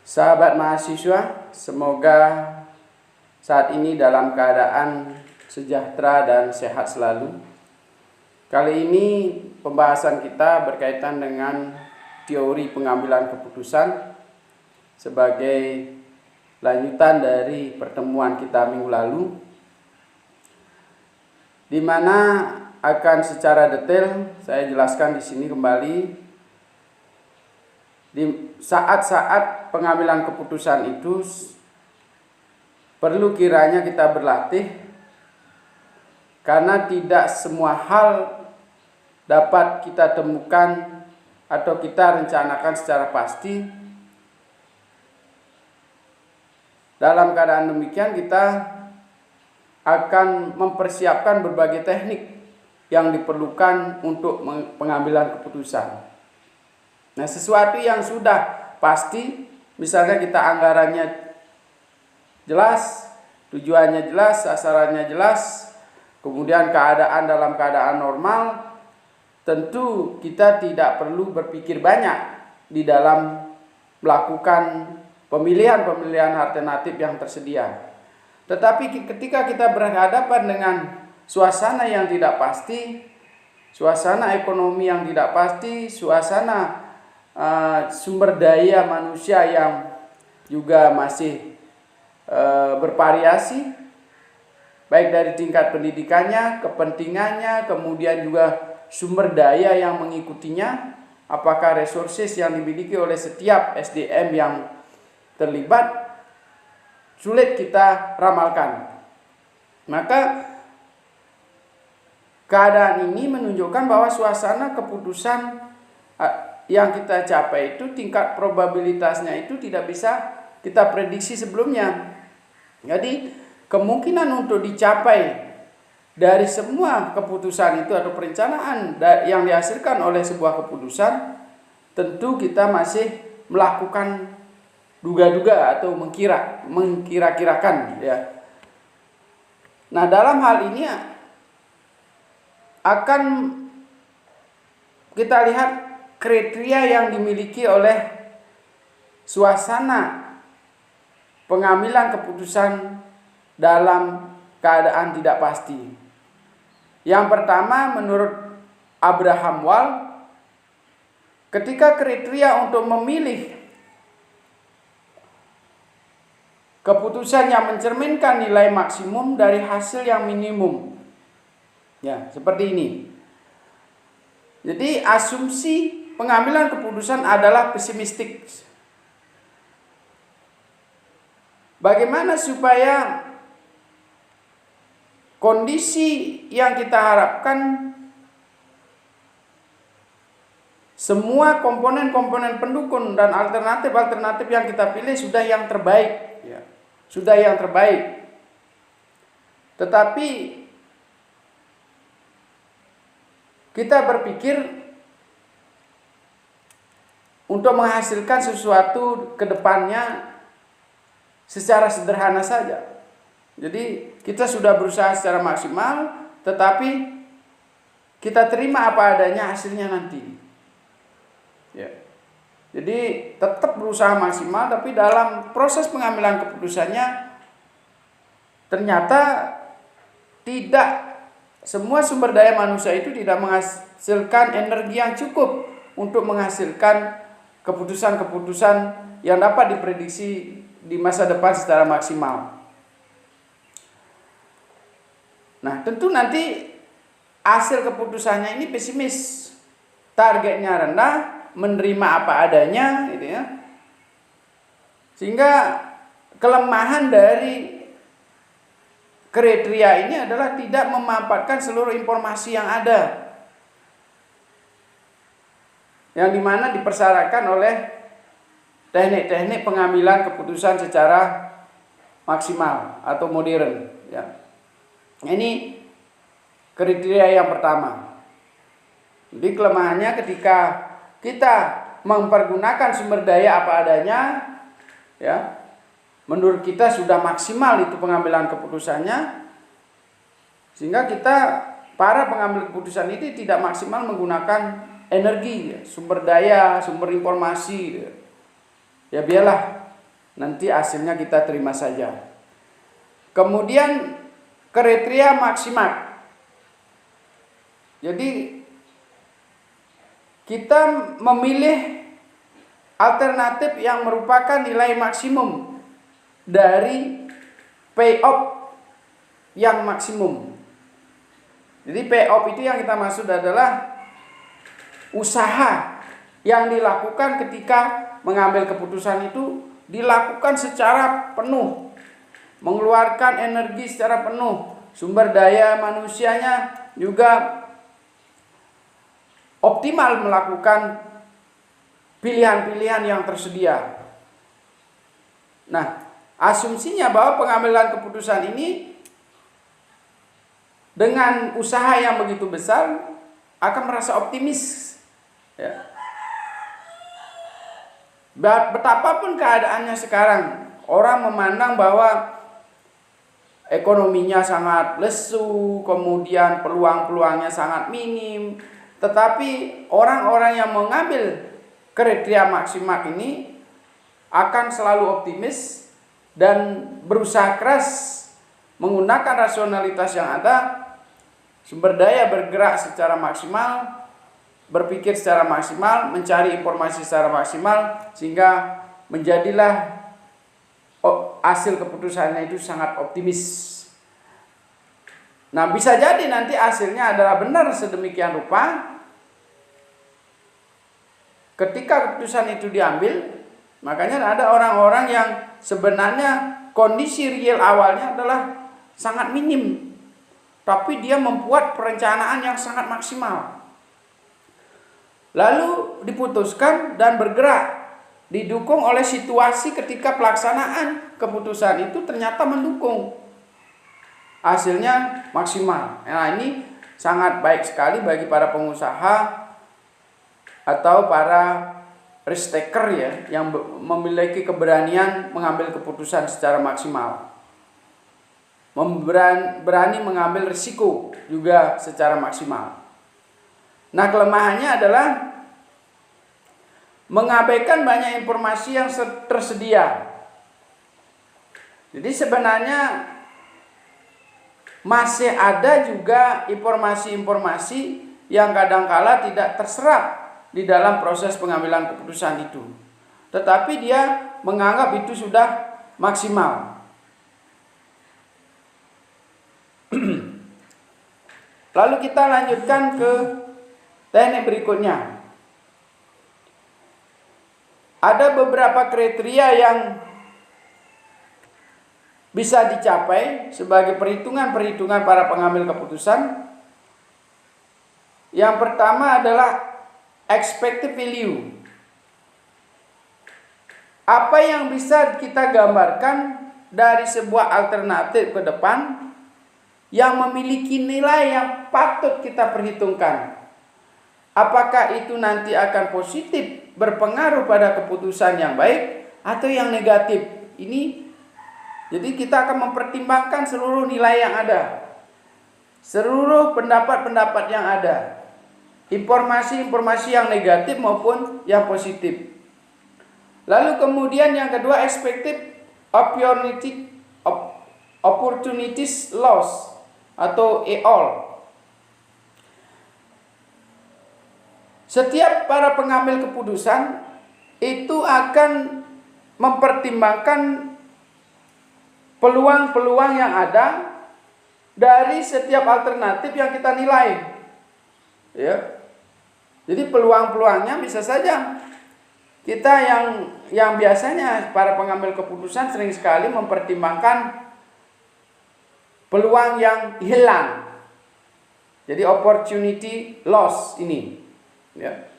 Sahabat mahasiswa, semoga saat ini dalam keadaan sejahtera dan sehat selalu. Kali ini pembahasan kita berkaitan dengan teori pengambilan keputusan sebagai lanjutan dari pertemuan kita minggu lalu, di mana akan secara detail saya jelaskan di sini kembali. Di saat-saat pengambilan keputusan itu perlu kiranya kita berlatih, karena tidak semua hal dapat kita temukan atau kita rencanakan secara pasti. Dalam keadaan demikian, kita akan mempersiapkan berbagai teknik yang diperlukan untuk pengambilan keputusan. Nah, sesuatu yang sudah pasti, misalnya kita anggarannya jelas, tujuannya jelas, sasarannya jelas, kemudian dalam keadaan normal, tentu kita tidak perlu berpikir banyak di dalam melakukan pemilihan alternatif yang tersedia. Tetapi ketika kita berhadapan dengan suasana yang tidak pasti, suasana ekonomi yang tidak pasti, suasana sumber daya manusia yang juga masih bervariasi, baik dari tingkat pendidikannya, kepentingannya, kemudian juga sumber daya yang mengikutinya, apakah resources yang dimiliki oleh setiap SDM yang terlibat, sulit kita ramalkan. Maka keadaan ini menunjukkan bahwa suasana keputusan yang kita capai itu, tingkat probabilitasnya itu tidak bisa kita prediksi sebelumnya. Jadi kemungkinan untuk dicapai dari semua keputusan itu atau perencanaan yang dihasilkan oleh sebuah keputusan, tentu kita masih melakukan duga-duga atau mengkira-kirakan, ya. Nah, dalam hal ini akan kita lihat kriteria yang dimiliki oleh suasana pengambilan keputusan dalam keadaan tidak pasti. Yang pertama, menurut Abraham Wald, ketika kriteria untuk memilih keputusan yang mencerminkan nilai maksimum dari hasil yang minimum, ya, seperti ini. Jadi asumsi pengambilan keputusan adalah pesimistik. Bagaimana supaya kondisi yang kita harapkan, semua komponen-komponen pendukung dan alternatif-alternatif yang kita pilih sudah yang terbaik, ya. Sudah yang terbaik. Tetapi kita berpikir untuk menghasilkan sesuatu ke depannya secara sederhana saja. Jadi kita sudah berusaha secara maksimal, tetapi kita terima apa adanya hasilnya nanti, ya. Jadi tetap berusaha maksimal, tapi dalam proses pengambilan keputusannya ternyata tidak semua sumber daya manusia itu tidak menghasilkan energi yang cukup untuk menghasilkan keputusan-keputusan yang dapat diprediksi di masa depan secara maksimal. Nah, tentu nanti hasil keputusannya ini pesimis, targetnya rendah, menerima apa adanya, gitu ya. Sehingga kelemahan dari kriteria ini adalah tidak memanfaatkan seluruh informasi yang ada, yang dimana dipersyaratkan oleh teknik-teknik pengambilan keputusan secara maksimal atau modern, ya. Ini kriteria yang pertama. Jadi kelemahannya ketika kita mempergunakan sumber daya apa adanya, ya, menurut kita sudah maksimal itu pengambilan keputusannya, sehingga para pengambil keputusan ini tidak maksimal menggunakan energi, sumber daya, sumber informasi. Ya biarlah nanti hasilnya kita terima saja. Kemudian kriteria maksimal. Jadi kita memilih alternatif yang merupakan nilai maksimum dari payoff yang maksimum. Jadi payoff itu yang kita maksud adalah usaha yang dilakukan ketika mengambil keputusan itu dilakukan secara penuh, mengeluarkan energi secara penuh, sumber daya manusianya juga optimal melakukan pilihan-pilihan yang tersedia. Nah, asumsinya bahwa pengambilan keputusan ini dengan usaha yang begitu besar akan merasa optimis, ya. Betapapun keadaannya sekarang, orang memandang bahwa ekonominya sangat lesu, kemudian peluang-peluangnya sangat minim, tetapi orang-orang yang mengambil kriteria maksimal ini akan selalu optimis dan berusaha keras menggunakan rasionalitas yang ada, sumber daya bergerak secara maksimal, berpikir secara maksimal, mencari informasi secara maksimal, sehingga menjadilah hasil keputusannya itu sangat optimis. Nah, bisa jadi nanti hasilnya adalah benar sedemikian rupa. Ketika keputusan itu diambil, makanya ada orang-orang yang sebenarnya kondisi real awalnya adalah sangat minim, tapi dia membuat perencanaan yang sangat maksimal. Lalu diputuskan dan bergerak, didukung oleh situasi ketika pelaksanaan keputusan itu ternyata mendukung. Hasilnya maksimal. Nah, ini sangat baik sekali bagi para pengusaha atau para risk taker, ya, yang memiliki keberanian mengambil keputusan secara maksimal. Berani mengambil risiko juga secara maksimal. Nah, kelemahannya adalah mengabaikan banyak informasi yang tersedia. Jadi sebenarnya masih ada juga informasi-informasi yang kadangkala tidak terserap di dalam proses pengambilan keputusan itu. Tetapi dia menganggap itu sudah maksimal. Lalu kita lanjutkan ke teknik berikutnya. Ada beberapa kriteria yang bisa dicapai sebagai perhitungan-perhitungan para pengambil keputusan. Yang pertama adalah expected value. Apa yang bisa kita gambarkan dari sebuah alternatif ke depan yang memiliki nilai yang patut kita perhitungkan. Apakah itu nanti akan positif berpengaruh pada keputusan yang baik atau yang negatif. Ini jadi kita akan mempertimbangkan seluruh nilai yang ada, seluruh pendapat-pendapat yang ada, informasi-informasi yang negatif maupun yang positif. Lalu kemudian yang kedua, expected opportunities loss atau EOL. Setiap para pengambil keputusan itu akan mempertimbangkan peluang-peluang yang ada dari setiap alternatif yang kita nilai. Ya. Jadi peluang-peluangnya bisa saja kita yang biasanya para pengambil keputusan sering sekali mempertimbangkan peluang yang hilang. Jadi opportunity loss ini, ya.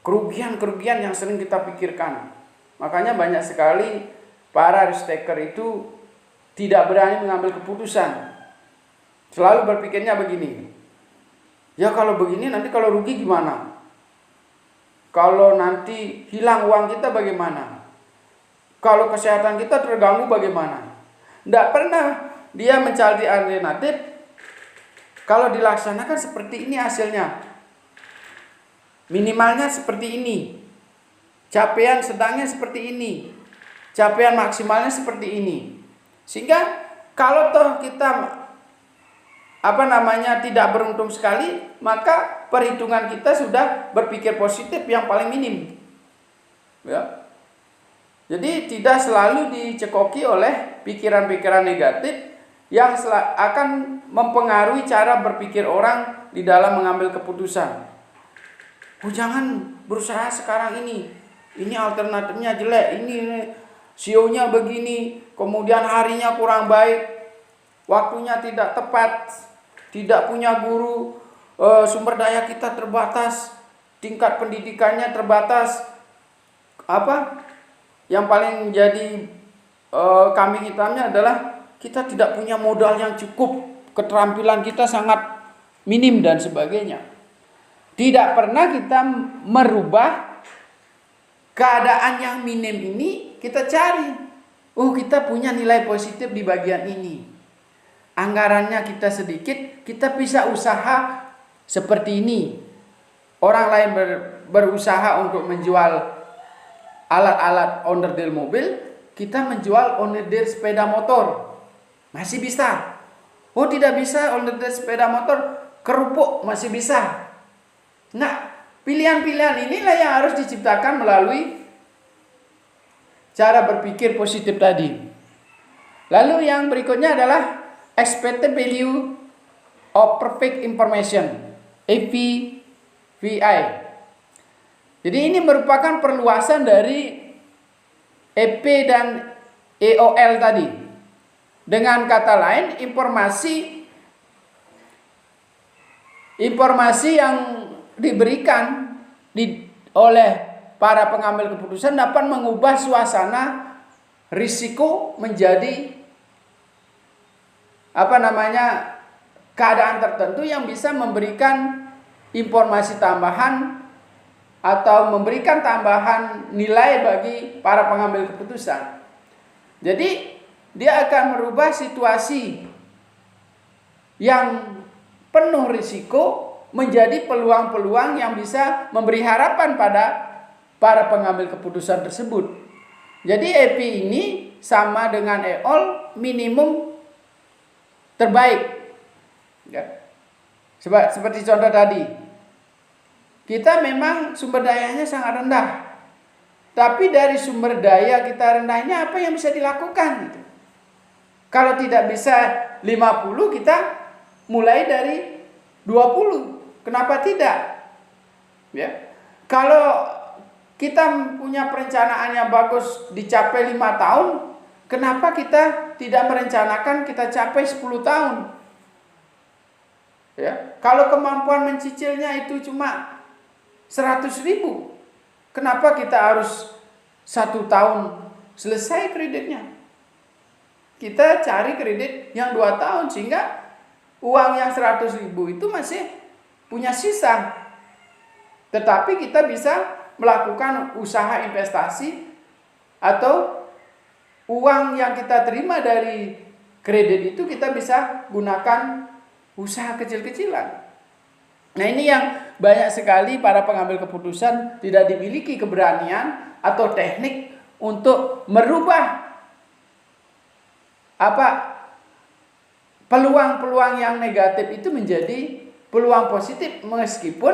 Kerugian-kerugian yang sering kita pikirkan. Makanya banyak sekali para risk taker itu tidak berani mengambil keputusan. Selalu berpikirnya begini. Ya kalau begini nanti kalau rugi gimana? Kalau nanti hilang uang kita bagaimana? Kalau kesehatan kita terganggu bagaimana? Tidak pernah dia mencari alternatif. Kalau dilaksanakan seperti ini hasilnya, minimalnya seperti ini, capaian sedangnya seperti ini. capaian maksimalnya seperti ini. Sehingga kalau toh kita tidak beruntung sekali, maka perhitungan kita sudah berpikir positif yang paling minim. Ya. Jadi tidak selalu dicekoki oleh pikiran-pikiran negatif yang akan mempengaruhi cara berpikir orang di dalam mengambil keputusan. Oh, jangan berusaha sekarang ini alternatifnya jelek, ini CEO-nya begini, kemudian harinya kurang baik, waktunya tidak tepat, tidak punya guru, sumber daya kita terbatas, tingkat pendidikannya terbatas. Yang paling menjadi kambing hitamnya adalah kita tidak punya modal yang cukup, keterampilan kita sangat minim dan sebagainya. Tidak pernah kita merubah keadaan yang minim ini, kita cari. Oh, kita punya nilai positif di bagian ini. Anggarannya kita sedikit, kita bisa usaha seperti ini. Orang lain berusaha untuk menjual alat-alat onderdil mobil, kita menjual onderdil sepeda motor. Masih bisa. Oh, tidak bisa onderdil sepeda motor, kerupuk masih bisa. Nah, pilihan-pilihan inilah yang harus diciptakan melalui cara berpikir positif tadi. Lalu yang berikutnya adalah expected value of perfect information, APVI. Jadi ini merupakan perluasan dari EP dan EOL tadi. Dengan kata lain, informasi yang diberikan oleh para pengambil keputusan dapat mengubah suasana risiko menjadi keadaan tertentu yang bisa memberikan informasi tambahan atau memberikan tambahan nilai bagi para pengambil keputusan. Jadi dia akan merubah situasi yang penuh risiko menjadi peluang-peluang yang bisa memberi harapan pada para pengambil keputusan tersebut. Jadi EP ini sama dengan EOL, minimum terbaik. Ya. Seperti contoh tadi, kita memang sumber dayanya sangat rendah, tapi dari sumber daya kita rendahnya apa yang bisa dilakukan? Gitu. Kalau tidak bisa 50, kita mulai dari 20. Kenapa tidak? Ya. Kalau kita punya perencanaan yang bagus dicapai 5 tahun, kenapa kita tidak merencanakan kita capai 10 tahun? Ya. Kalau kemampuan mencicilnya itu cuma 100.000, kenapa kita harus 1 tahun selesai kreditnya? Kita cari kredit yang 2 tahun sehingga uang yang 100.000 itu masih punya sisa. Tetapi kita bisa melakukan usaha investasi atau uang yang kita terima dari kredit itu kita bisa gunakan usaha kecil-kecilan. Nah, ini yang banyak sekali para pengambil keputusan tidak dimiliki keberanian atau teknik untuk merubah peluang-peluang yang negatif itu menjadi peluang positif meskipun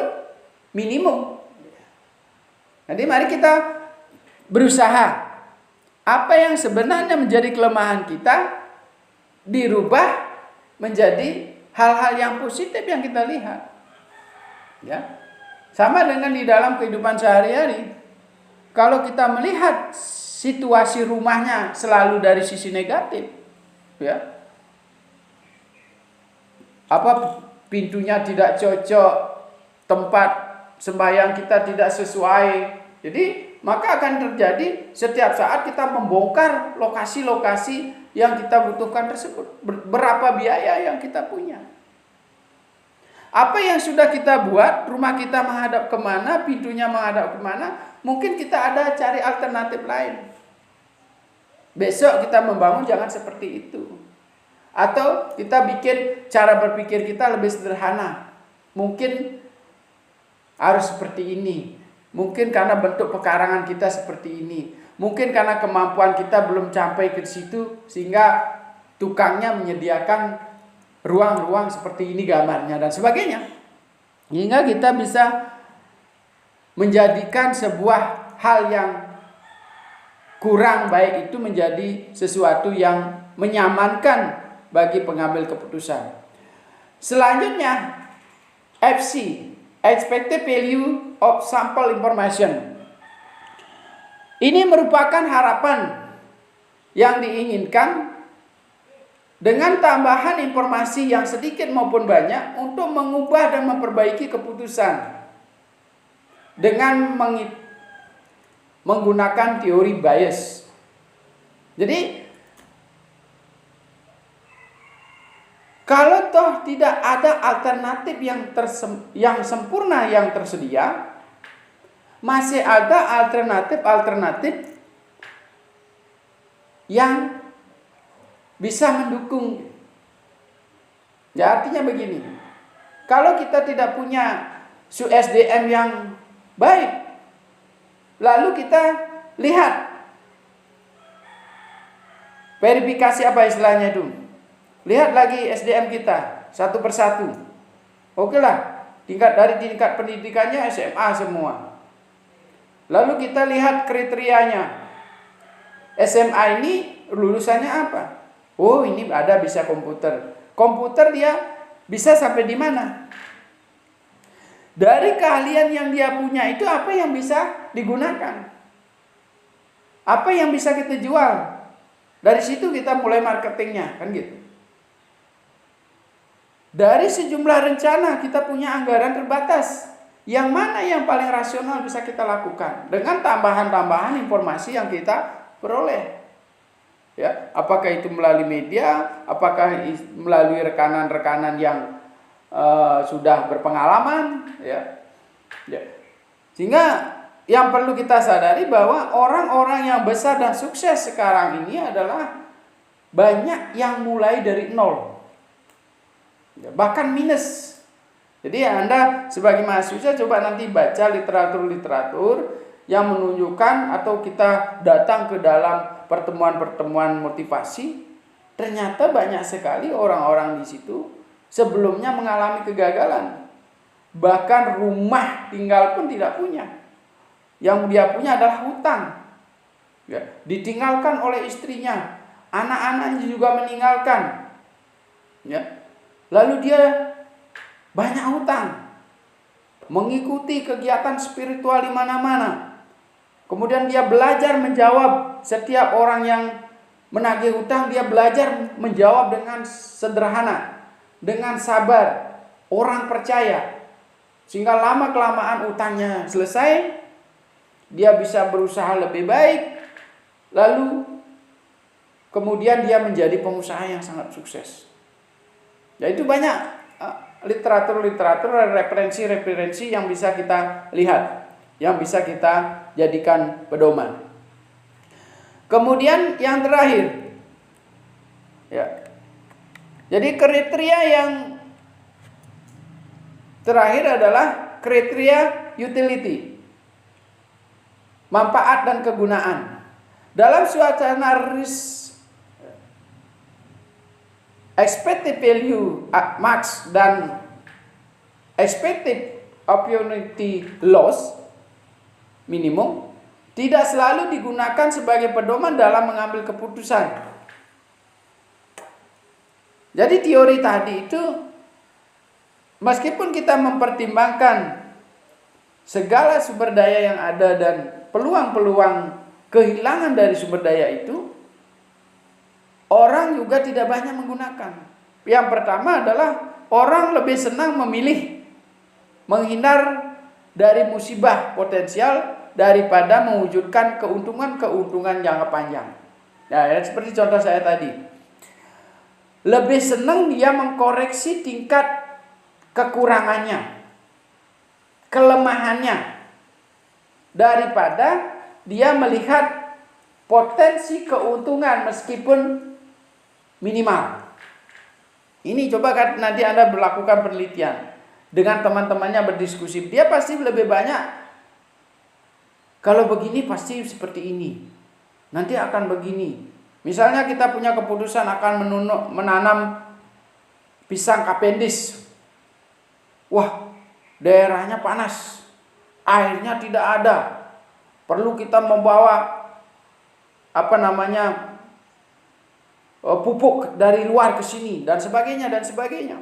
minimum. Jadi mari kita berusaha apa yang sebenarnya menjadi kelemahan kita dirubah menjadi hal-hal yang positif yang kita lihat. Ya. Sama dengan di dalam kehidupan sehari-hari. Kalau kita melihat situasi rumahnya selalu dari sisi negatif, ya. Pintunya tidak cocok, tempat sembahyang kita tidak sesuai. Jadi maka akan terjadi setiap saat kita membongkar lokasi-lokasi yang kita butuhkan tersebut. Berapa biaya yang kita punya? Apa yang sudah kita buat, rumah kita menghadap kemana, pintunya menghadap kemana, mungkin kita ada cari alternatif lain. Besok kita membangun jangan seperti itu. Atau kita bikin cara berpikir kita lebih sederhana. Mungkin harus seperti ini. Mungkin karena bentuk pekarangan kita seperti ini. Mungkin karena kemampuan kita belum sampai ke situ, sehingga tukangnya menyediakan ruang-ruang seperti ini gambarnya dan sebagainya. Hingga kita bisa menjadikan sebuah hal yang kurang baik itu menjadi sesuatu yang menyamankan bagi pengambil keputusan. Selanjutnya, FC, Expected Value of Sample Information. Ini merupakan harapan yang diinginkan dengan tambahan informasi yang sedikit maupun banyak untuk mengubah dan memperbaiki keputusan dengan menggunakan teori bias. Jadi kalau toh tidak ada alternatif yang sempurna yang tersedia, masih ada alternatif yang bisa mendukung. Ya, artinya begini. Kalau kita tidak punya SDM yang baik, lalu kita lihat verifikasi apa istilahnya itu. Lihat lagi SDM kita satu persatu. Oke lah, dari tingkat pendidikannya SMA semua. Lalu kita lihat kriterianya. SMA ini lulusannya apa? Oh, ini ada bisa komputer. Komputer dia bisa sampai di mana? Dari keahlian yang dia punya itu apa yang bisa digunakan? Apa yang bisa kita jual? Dari situ kita mulai marketingnya, kan gitu. Dari sejumlah rencana kita punya anggaran terbatas. Yang mana yang paling rasional bisa kita lakukan dengan tambahan-tambahan informasi yang kita peroleh. Ya, apakah itu melalui media, apakah melalui rekanan-rekanan yang sudah berpengalaman, ya. Sehingga yang perlu kita sadari bahwa orang-orang yang besar dan sukses sekarang ini adalah banyak yang mulai dari nol, bahkan minus. Jadi Anda sebagai mahasiswa coba nanti baca literatur-literatur yang menunjukkan, atau kita datang ke dalam pertemuan-pertemuan motivasi, ternyata banyak sekali orang-orang di situ sebelumnya mengalami kegagalan. Bahkan rumah tinggal pun tidak punya. Yang dia punya adalah hutang. Ya, ditinggalkan oleh istrinya, anak-anaknya juga meninggalkan. Ya. Lalu dia banyak hutang, mengikuti kegiatan spiritual di mana-mana. Kemudian dia belajar menjawab setiap orang yang menagih hutang, dia belajar menjawab dengan sederhana, dengan sabar, orang percaya. Sehingga lama-kelamaan utangnya selesai, dia bisa berusaha lebih baik, lalu kemudian dia menjadi pengusaha yang sangat sukses. Ya, itu banyak literatur-literatur, referensi-referensi yang bisa kita lihat, yang bisa kita jadikan pedoman. Kemudian yang terakhir, ya, jadi kriteria yang terakhir adalah kriteria utility, manfaat dan kegunaan. Dalam suasana risk, expected value max dan expected opportunity loss minimum tidak selalu digunakan sebagai pedoman dalam mengambil keputusan. Jadi teori tadi itu, meskipun kita mempertimbangkan segala sumber daya yang ada dan peluang-peluang kehilangan dari sumber daya itu, orang juga tidak banyak menggunakan. Yang pertama adalah orang lebih senang memilih menghindar dari musibah potensial daripada mewujudkan keuntungan jangka panjang. Nah, seperti contoh saya tadi. Lebih senang dia mengkoreksi tingkat kekurangannya, kelemahannya, daripada dia melihat potensi keuntungan meskipun minimal. Ini coba nanti Anda melakukan penelitian dengan teman-temannya, berdiskusi. Dia pasti lebih banyak, kalau begini pasti seperti ini. nanti akan begini. Misalnya kita punya keputusan akan menanam pisang Cavendish. Wah, daerahnya panas, airnya tidak ada, perlu kita membawa pupuk dari luar ke sini dan sebagainya dan sebagainya.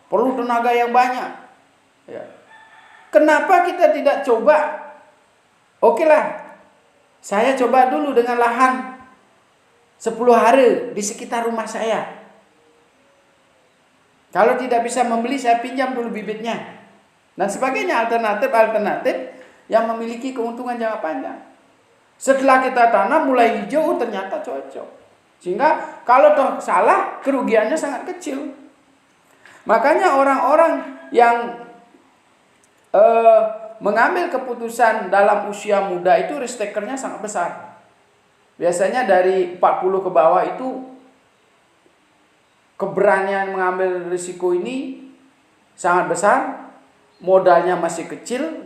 Perlu tenaga yang banyak. Ya. Kenapa kita tidak coba? Oke lah, saya coba dulu dengan lahan 10 hari di sekitar rumah saya. Kalau tidak bisa membeli, saya pinjam dulu bibitnya. Dan sebagainya, alternatif yang memiliki keuntungan jangka panjang. Setelah kita tanam mulai hijau, ternyata cocok. Sehingga kalau toh salah, kerugiannya sangat kecil. Makanya orang-orang yang mengambil keputusan dalam usia muda itu risk takernya sangat besar. Biasanya dari 40 ke bawah itu keberanian mengambil risiko ini sangat besar, modalnya masih kecil.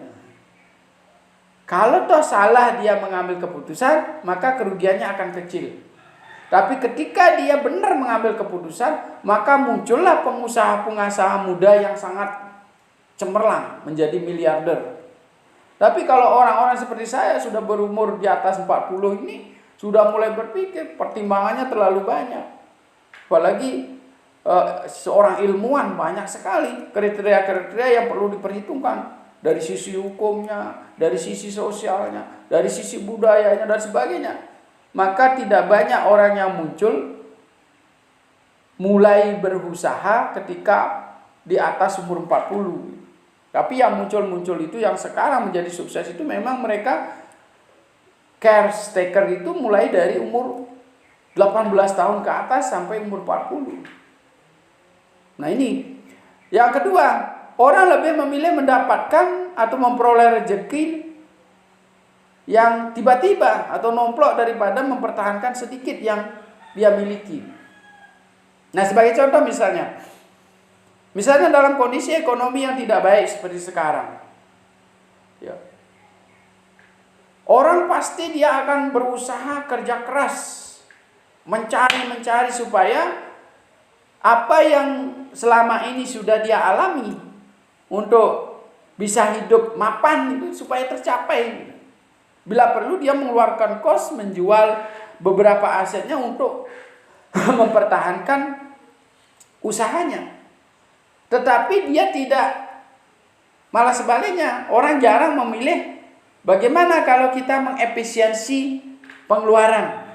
Kalau toh salah dia mengambil keputusan, maka kerugiannya akan kecil. Tapi ketika dia benar mengambil keputusan, maka muncullah pengusaha-pengusaha muda yang sangat cemerlang menjadi miliarder. Tapi kalau orang-orang seperti saya sudah berumur di atas 40 ini, sudah mulai berpikir pertimbangannya terlalu banyak. Apalagi seorang ilmuwan, banyak sekali kriteria-kriteria yang perlu diperhitungkan. Dari sisi hukumnya, dari sisi sosialnya, dari sisi budayanya dan sebagainya. Maka tidak banyak orang yang muncul mulai berusaha ketika di atas umur 40. Tapi yang muncul itu yang sekarang menjadi sukses itu memang mereka care taker itu mulai dari umur 18 tahun ke atas sampai umur 40. Nah ini. Yang kedua, orang lebih memilih mendapatkan atau memperoleh rezeki yang tiba-tiba atau nomplok daripada mempertahankan sedikit yang dia miliki. Nah, sebagai contoh misalnya dalam kondisi ekonomi yang tidak baik seperti sekarang, ya, orang pasti dia akan berusaha kerja keras, mencari supaya apa yang selama ini sudah dia alami untuk bisa hidup mapan itu supaya tercapai. Bila perlu dia mengeluarkan kos menjual beberapa asetnya untuk mempertahankan usahanya. Tetapi dia tidak, malah sebaliknya, orang jarang memilih bagaimana kalau kita mengefisiensi pengeluaran.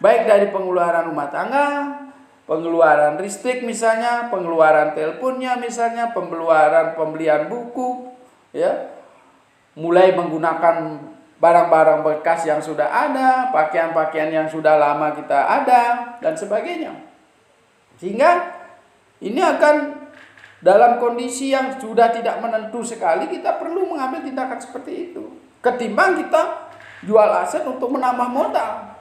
Baik dari pengeluaran rumah tangga, pengeluaran listrik misalnya, pengeluaran teleponnya misalnya, pengeluaran pembelian buku, ya, mulai menggunakan barang-barang bekas yang sudah ada, pakaian-pakaian yang sudah lama kita ada, dan sebagainya. Sehingga ini akan dalam kondisi yang sudah tidak menentu sekali, kita perlu mengambil tindakan seperti itu. Ketimbang kita jual aset untuk menambah modal.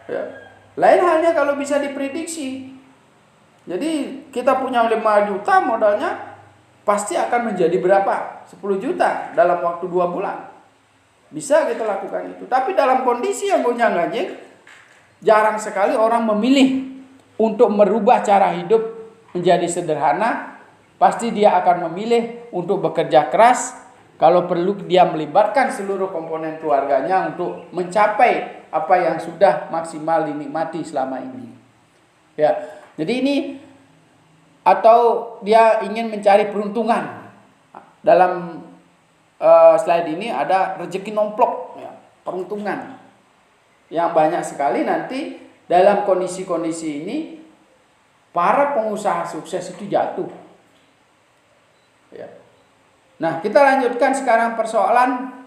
Ya. Lain halnya kalau bisa diprediksi. Jadi kita punya 5 juta modalnya pasti akan menjadi berapa? 10 juta dalam waktu 2 bulan. Bisa kita lakukan itu. Tapi dalam kondisi yang gonjang-ganjing, jarang sekali orang memilih untuk merubah cara hidup menjadi sederhana. Pasti dia akan memilih untuk bekerja keras. Kalau perlu dia melibatkan seluruh komponen keluarganya untuk mencapai apa yang sudah maksimal dinikmati selama ini. Ya, jadi ini atau dia ingin mencari peruntungan. Dalam slide ini ada rezeki nomplok, ya, peruntungan yang banyak sekali. Nanti dalam kondisi-kondisi ini para pengusaha sukses itu jatuh. Ya. Nah, kita lanjutkan sekarang persoalan